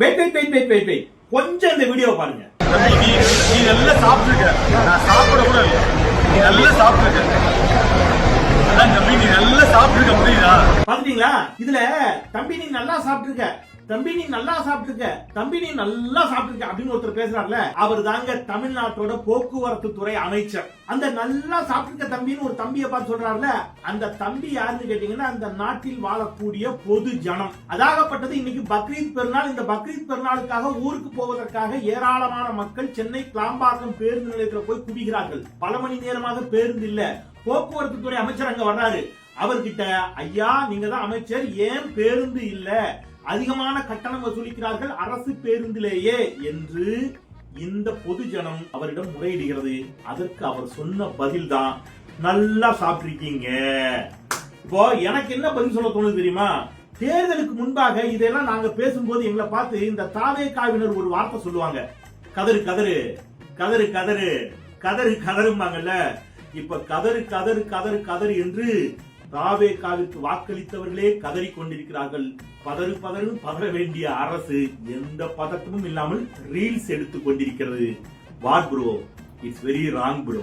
Wait கொஞ்சம் இந்த video பாருங்க. நீ நல்லா சாப்பிட்டுருக்க, நான் சாப்பிட கூட இல்லை. நீ நல்லா சாப்பிட்டுருக்க, தம்பி நீ நல்லா சாப்பிட்டுருக்க, புரியுதா? பாத்தீங்களா? இதுல தம்பி நீ நல்லா சாப்பிட்டுருக்க, தம்பி நீ நல்லா சாப்பிட்டுருக்க, தம்பி நீ நல்லா சாப்பிட்டுருக்க அப்படின்னு ஒருத்தர் பேசுறாருல, அவர் தாங்க தமிழ்நாட்டோட போக்குவரத்து துறை அமைச்சர். அந்த நல்லா சாப்பிட்டுருக்க தம்பின்னு ஒரு தம்பியை பார்த்து சொல்றாருல, அந்த தம்பி யாருன்னு கேட்டீங்கன்னா அந்த நாட்டில் வாழக்கூடிய பொது ஜனம். அதாகப்பட்டது இன்னைக்கு பக்ரீத் பெருநாள். இந்த பக்ரீத் பெருநாளுக்காக ஊருக்கு போவதற்காக ஏராளமான மக்கள் சென்னை கிளாம்பாக்கம் பேருந்து நிலையத்தில் போய் குவிகிறார்கள். பல மணி நேரமாக பேருந்து இல்ல. போக்குவரத்து துறை அமைச்சர் அங்க வர்றாரு. அவர்கிட்ட, ஐயா நீங்க தான் அமைச்சர், ஏன் பேருந்து இல்ல, அதிகமான கட்டணம் வசூலிக்கிறார்கள் அரசு பேருந்திலேயே என்று இந்த பொது ஜனம் அவரிடம் முறையிடுகிறது. அதற்கு அவர் சொன்ன பதில் தான், நல்லா சாப்பிட்டிருக்கீங்க. இப்போ எனக்கு என்ன பதில் சொல்ல தோணுது தெரியுமா? தேர்தலுக்கு முன்பாக இதெல்லாம் நாங்க பேசும்போது எங்களை பார்த்து இந்த தாவேகாவினர் ஒரு வார்த்தை சொல்லுவாங்க, கதறு கதறு கதறு கதறு கதறு கதறும்பாங்கல்ல. இப்ப கதறு கதறு கதறு கதறு என்று தாவேகாவிற்கு வாக்களித்தவர்களே கதறி கொண்டிருக்கிறார்கள். பதறு பதறு பதற வேண்டிய அரசு எந்த பதட்டமும் இல்லாமல் ரீல்ஸ் எடுத்துக் கொண்டிருக்கிறது. What bro, it's very wrong bro.